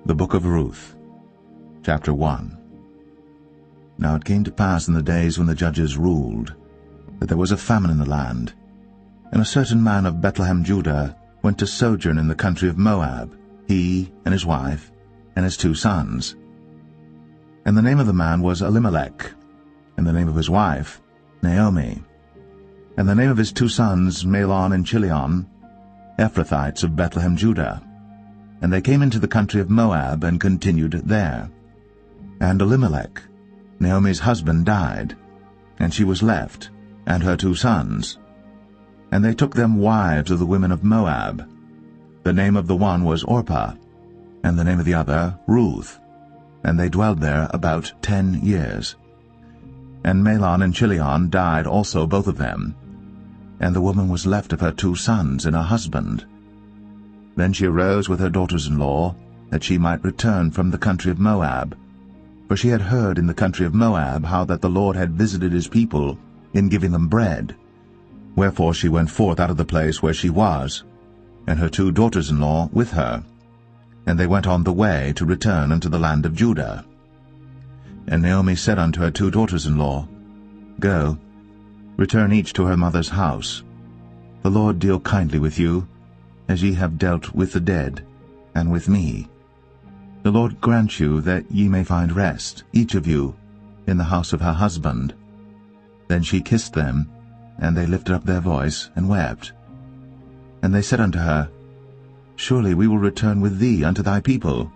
The Book of Ruth, Chapter 1. Now it came to pass in the days when the judges ruled, that there was a famine in the land, and a certain man of Bethlehem, Judah, went to sojourn in the country of Moab, he and his wife, and his 2 sons. And the name of the man was Elimelech, and the name of his wife Naomi, and the name of his 2 sons Mahlon and Chilion, Ephrathites of Bethlehem, Judah. And they came into the country of Moab, and continued there. And Elimelech, Naomi's husband, died, and she was left, and her 2 sons. And they took them wives of the women of Moab. The name of the one was Orpah, and the name of the other Ruth. And they dwelled there about 10 years. And Mahlon and Chilion died also, both of them. And the woman was left of her 2 sons and her husband. Then she arose with her daughters-in-law, that she might return from the country of Moab. For she had heard in the country of Moab how that the Lord had visited his people in giving them bread. Wherefore she went forth out of the place where she was, and her 2 daughters-in-law with her. And they went on the way to return unto the land of Judah. And Naomi said unto her 2 daughters-in-law, Go, return each to her mother's house. The Lord deal kindly with you, as ye have dealt with the dead, and with me. The Lord grant you that ye may find rest, each of you, in the house of her husband. Then she kissed them, and they lifted up their voice, and wept. And they said unto her, Surely we will return with thee unto thy people.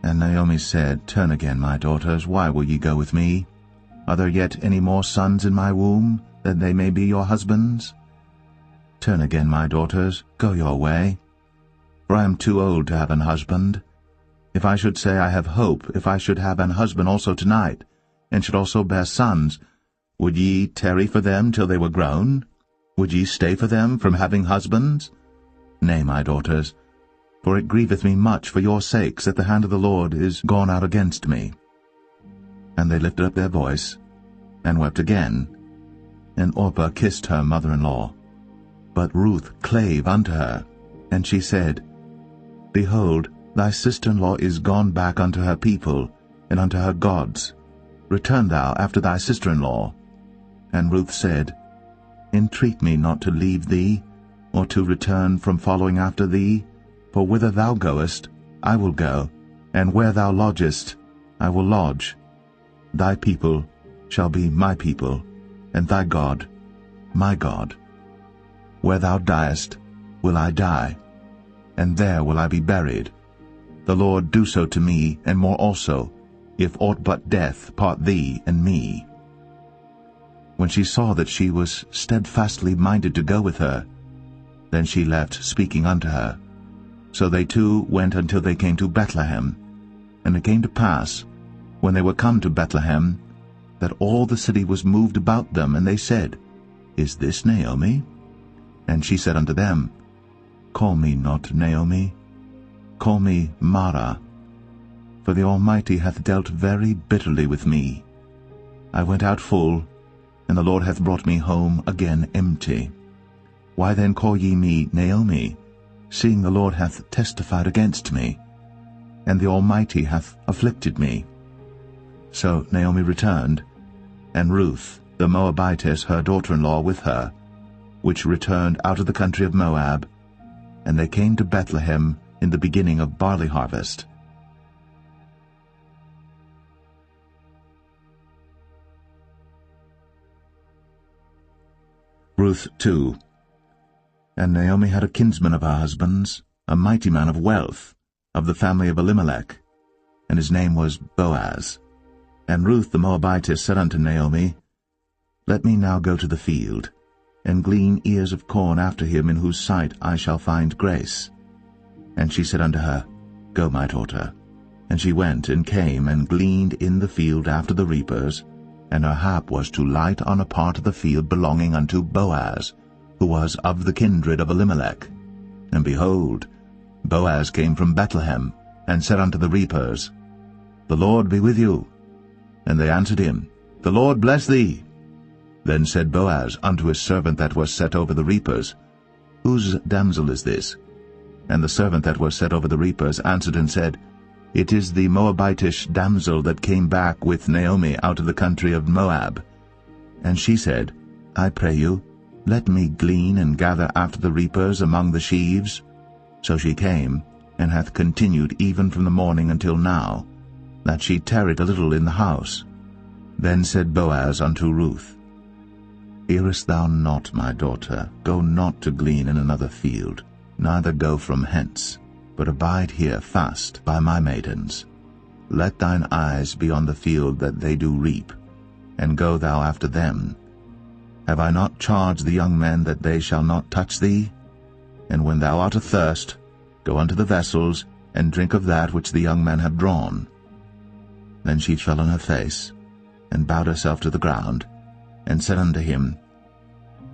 And Naomi said, Turn again, my daughters, why will ye go with me? Are there yet any more sons in my womb, that they may be your husbands? Turn again, my daughters, go your way. For I am too old to have an husband. If I should say I have hope, if I should have an husband also tonight, and should also bear sons, would ye tarry for them till they were grown? Would ye stay for them from having husbands? Nay, my daughters, for it grieveth me much for your sakes that the hand of the Lord is gone out against me. And they lifted up their voice, and wept again. And Orpah kissed her mother-in-law. But Ruth clave unto her, and she said, Behold, thy sister-in-law is gone back unto her people, and unto her gods. Return thou after thy sister-in-law. And Ruth said, Entreat me not to leave thee, or to return from following after thee. For whither thou goest, I will go, and where thou lodgest, I will lodge. Thy people shall be my people, and thy God my God. Where thou diest will I die, and there will I be buried. The Lord do so to me, and more also, if aught but death part thee and me. When she saw that she was steadfastly minded to go with her, then she left speaking unto her. So they 2 went until they came to Bethlehem. And it came to pass, when they were come to Bethlehem, that all the city was moved about them, and they said, Is this Naomi? And she said unto them, Call me not Naomi, call me Mara, for the Almighty hath dealt very bitterly with me. I went out full, and the Lord hath brought me home again empty. Why then call ye me Naomi, seeing the Lord hath testified against me, and the Almighty hath afflicted me? So Naomi returned, and Ruth the Moabitess her daughter-in-law with her, which returned out of the country of Moab, and they came to Bethlehem in the beginning of barley harvest. Ruth 2. And Naomi had a kinsman of her husband's, a mighty man of wealth, of the family of Elimelech, and his name was Boaz. And Ruth the Moabitess said unto Naomi, Let me now go to the field, and glean ears of corn after him in whose sight I shall find grace. And she said unto her, Go, my daughter. And she went and came and gleaned in the field after the reapers, and her hap was to light on a part of the field belonging unto Boaz, who was of the kindred of Elimelech. And behold, Boaz came from Bethlehem, and said unto the reapers, The Lord be with you. And they answered him, The Lord bless thee. Then said Boaz unto his servant that was set over the reapers, Whose damsel is this? And the servant that was set over the reapers answered and said, It is the Moabitish damsel that came back with Naomi out of the country of Moab. And she said, I pray you, let me glean and gather after the reapers among the sheaves. So she came, and hath continued even from the morning until now, that she tarried a little in the house. Then said Boaz unto Ruth, Hearest thou not, my daughter? Go not to glean in another field, neither go from hence, but abide here fast by my maidens. Let thine eyes be on the field that they do reap, and go thou after them. Have I not charged the young men that they shall not touch thee? And when thou art athirst, go unto the vessels, and drink of that which the young men have drawn. Then she fell on her face, and bowed herself to the ground, and said unto him,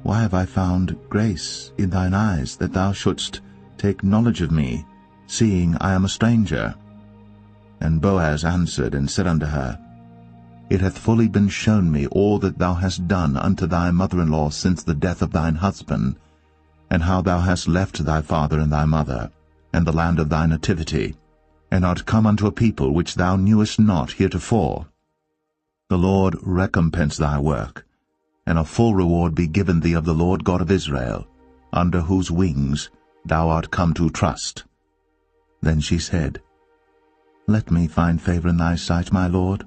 Why have I found grace in thine eyes, that thou shouldst take knowledge of me, seeing I am a stranger? And Boaz answered and said unto her, It hath fully been shown me all that thou hast done unto thy mother-in-law since the death of thine husband, and how thou hast left thy father and thy mother, and the land of thy nativity, and art come unto a people which thou knewest not heretofore. The Lord recompense thy work, and a full reward be given thee of the Lord God of Israel, under whose wings thou art come to trust. Then she said, Let me find favor in thy sight, my Lord,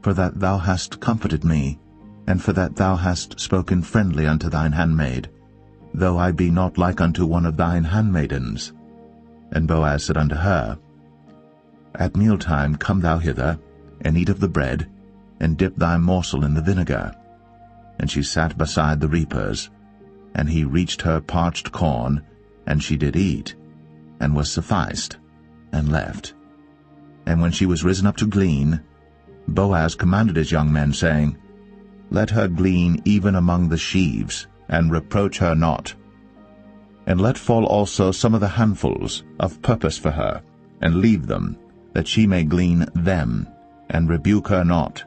for that thou hast comforted me, and for that thou hast spoken friendly unto thine handmaid, though I be not like unto one of thine handmaidens. And Boaz said unto her, At mealtime come thou hither, and eat of the bread, and dip thy morsel in the vinegar. And she sat beside the reapers, and he reached her parched corn, and she did eat, and was sufficed, and left. And when she was risen up to glean, Boaz commanded his young men, saying, Let her glean even among the sheaves, and reproach her not. And let fall also some of the handfuls of purpose for her, and leave them, that she may glean them, and rebuke her not.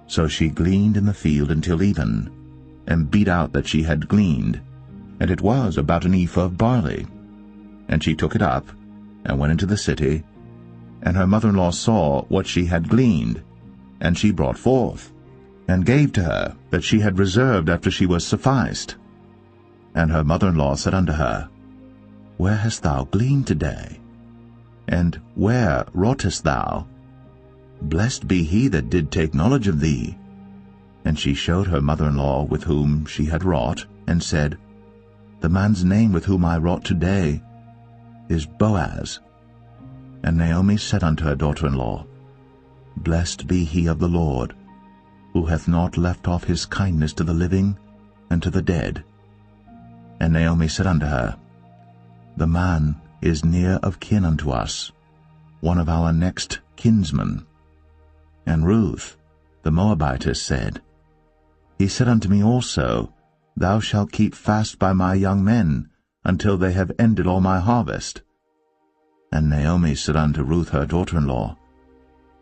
So she gleaned in the field until even, and beat out that she had gleaned, and it was about an ephah of barley. And she took it up, and went into the city, and her mother-in-law saw what she had gleaned, and she brought forth, and gave to her that she had reserved after she was sufficed. And her mother-in-law said unto her, Where hast thou gleaned today? And where wroughtest thou? Blessed be he that did take knowledge of thee. And she showed her mother-in-law with whom she had wrought, and said, The man's name with whom I wrought today is Boaz. And Naomi said unto her daughter-in-law, Blessed be he of the Lord, who hath not left off his kindness to the living and to the dead. And Naomi said unto her, The man is near of kin unto us, one of our next kinsmen. And Ruth, the Moabitess, said, He said unto me also, Thou shalt keep fast by my young men, until they have ended all my harvest. And Naomi said unto Ruth her daughter-in-law,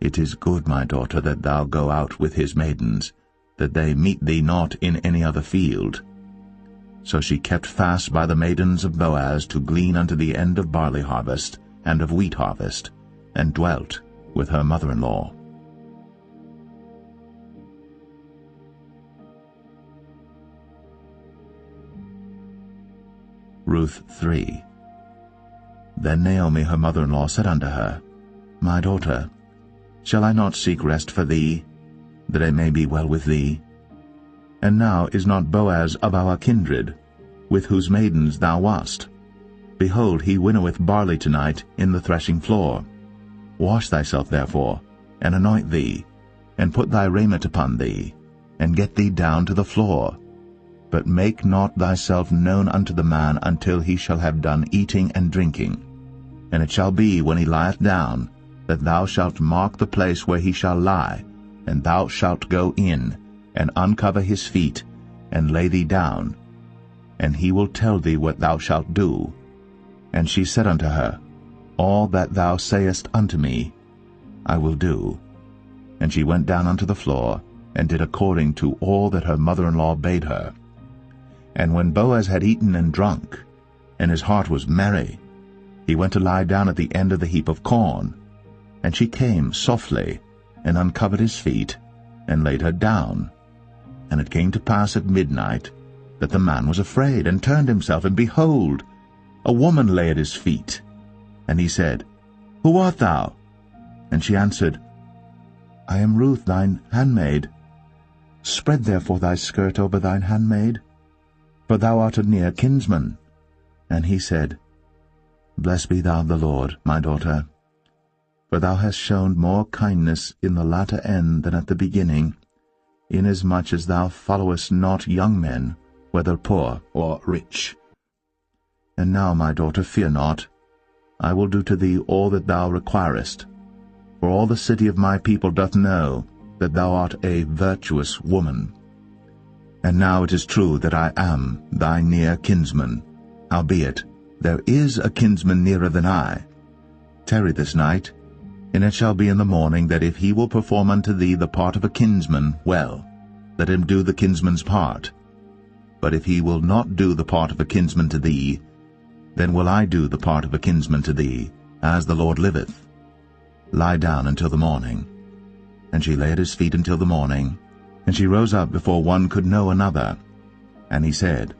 It is good, my daughter, that thou go out with his maidens, that they meet thee not in any other field. So she kept fast by the maidens of Boaz to glean unto the end of barley harvest and of wheat harvest, and dwelt with her mother-in-law. Ruth 3. Then Naomi her mother-in-law said unto her, My daughter, shall I not seek rest for thee, that it may be well with thee? And now is not Boaz of our kindred, with whose maidens thou wast? Behold, he winnoweth barley tonight in the threshing floor. Wash thyself therefore, and anoint thee, and put thy raiment upon thee, and get thee down to the floor. But make not thyself known unto the man until he shall have done eating and drinking. And it shall be, when he lieth down, that thou shalt mark the place where he shall lie, and thou shalt go in, and uncover his feet, and lay thee down, and he will tell thee what thou shalt do. And she said unto her, All that thou sayest unto me, I will do. And she went down unto the floor, and did according to all that her mother-in-law bade her. And when Boaz had eaten and drunk, and his heart was merry, he went to lie down at the end of the heap of corn, And she came softly, and uncovered his feet, and laid her down. And it came to pass at midnight, that the man was afraid, and turned himself, and behold, a woman lay at his feet. And he said, Who art thou? And she answered, I am Ruth thine handmaid. Spread therefore thy skirt over thine handmaid, for thou art a near kinsman. And he said, Blessed be thou of the Lord, my daughter, for thou hast shown more kindness in the latter end than at the beginning, inasmuch as thou followest not young men, whether poor or rich. And now, my daughter, fear not. I will do to thee all that thou requirest, for all the city of my people doth know that thou art a virtuous woman. And now it is true that I am thy near kinsman. Howbeit, there is a kinsman nearer than I. Tarry this night, and it shall be in the morning that if he will perform unto thee the part of a kinsman, well, let him do the kinsman's part. But if he will not do the part of a kinsman to thee, then will I do the part of a kinsman to thee, as the Lord liveth. Lie down until the morning. And she lay at his feet until the morning, and she rose up before one could know another. And he said,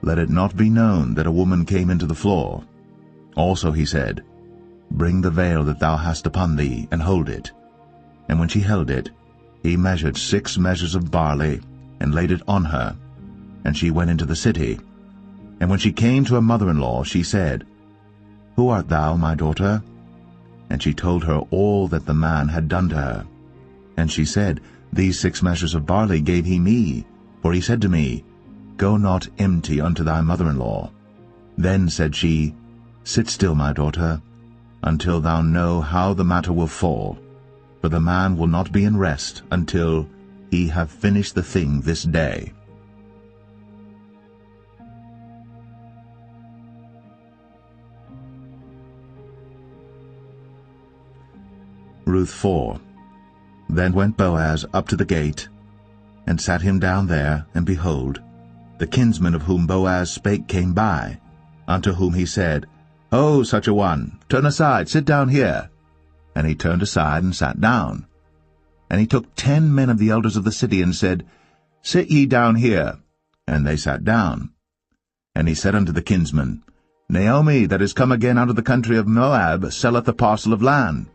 Let it not be known that a woman came into the floor. Also he said, Bring the veil that thou hast upon thee, and hold it. And when she held it, he measured 6 measures of barley, and laid it on her. And she went into the city. And when she came to her mother-in-law, she said, Who art thou, my daughter? And she told her all that the man had done to her. And she said, These 6 measures of barley gave he me, for he said to me, Go not empty unto thy mother-in-law. Then said she, Sit still, my daughter, until thou know how the matter will fall, for the man will not be in rest until he have finished the thing this day. Ruth 4. Then went Boaz up to the gate, and sat him down there, and behold, the kinsman of whom Boaz spake came by, unto whom he said, O such a one, turn aside, sit down here. And he turned aside and sat down. And he took 10 men of the elders of the city, and said, Sit ye down here. And they sat down. And he said unto the kinsman, Naomi, that is come again out of the country of Moab, selleth a parcel of land,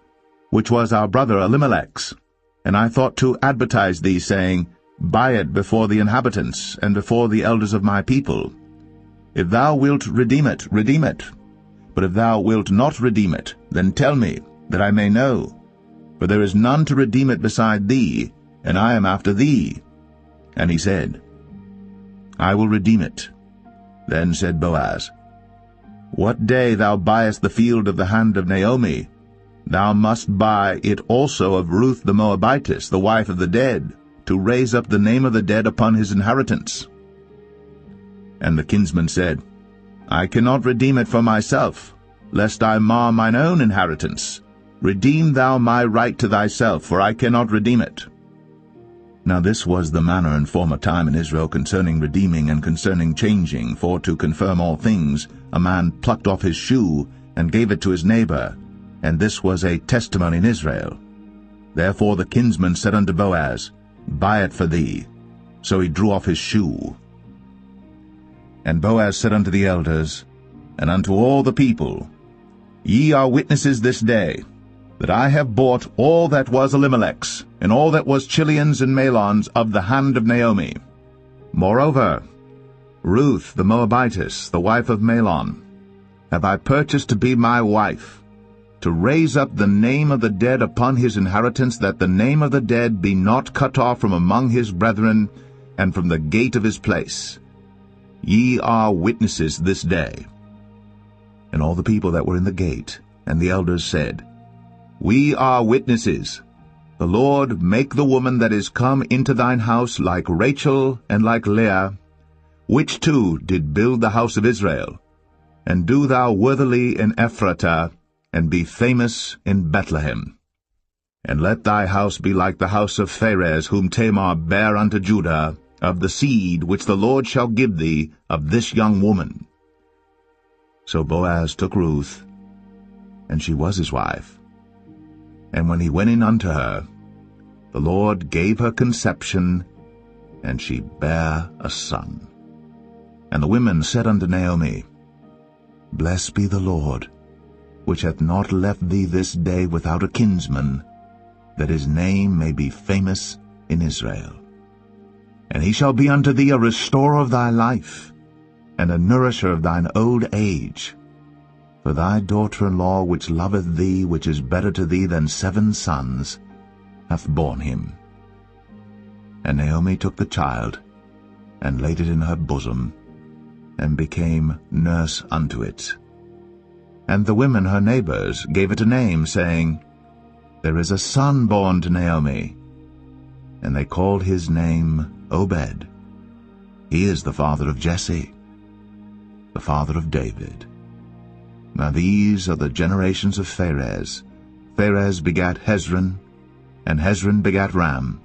which was our brother Elimelech's. And I thought to advertise thee, saying, Buy it before the inhabitants, and before the elders of my people. If thou wilt redeem it, redeem it. But if thou wilt not redeem it, then tell me, that I may know. For there is none to redeem it beside thee, and I am after thee. And he said, I will redeem it. Then said Boaz, What day thou buyest the field of the hand of Naomi, thou must buy it also of Ruth the Moabitess, the wife of the dead, to raise up the name of the dead upon his inheritance. And the kinsman said, I cannot redeem it for myself, lest I mar mine own inheritance. Redeem thou my right to thyself, for I cannot redeem it. Now this was the manner in former time in Israel concerning redeeming and concerning changing, for to confirm all things, a man plucked off his shoe, and gave it to his neighbor, and this was a testimony in Israel. Therefore the kinsman said unto Boaz, Buy it for thee. So he drew off his shoe. And Boaz said unto the elders, and unto all the people, Ye are witnesses this day, that I have bought all that was Elimelech's, and all that was Chilion's and Mahlon's of the hand of Naomi. Moreover, Ruth the Moabitess, the wife of Mahlon, have I purchased to be my wife, to raise up the name of the dead upon his inheritance, that the name of the dead be not cut off from among his brethren, and from the gate of his place. Ye are witnesses this day. And all the people that were in the gate, and the elders said, We are witnesses. The Lord make the woman that is come into thine house like Rachel and like Leah, which two did build the house of Israel. And do thou worthily in Ephratah, and be famous in Bethlehem. And let thy house be like the house of Pharez, whom Tamar bare unto Judah, of the seed which the Lord shall give thee of this young woman. So Boaz took Ruth, and she was his wife. And when he went in unto her, the Lord gave her conception, and she bare a son. And the women said unto Naomi, Blessed be the Lord, which hath not left thee this day without a kinsman, that his name may be famous in Israel. And he shall be unto thee a restorer of thy life, and a nourisher of thine old age. For thy daughter-in-law, which loveth thee, which is better to thee than 7 sons, hath borne him. And Naomi took the child, and laid it in her bosom, and became nurse unto it. And the women her neighbors gave it a name, saying, There is a son born to Naomi. And they called his name Obed. He is the father of Jesse, the father of David. Now these are the generations of Pharez. Pharez begat Hezron, and Hezron begat Ram,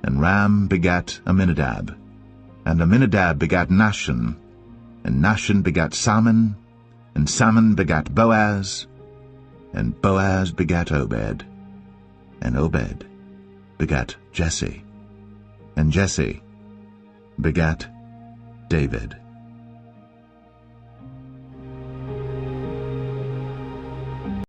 and Ram begat Amminadab, and Amminadab begat Nahshon, and Nahshon begat Salmon, and Salmon begat Boaz, and Boaz begat Obed, and Obed begat Jesse, and Jesse begat David.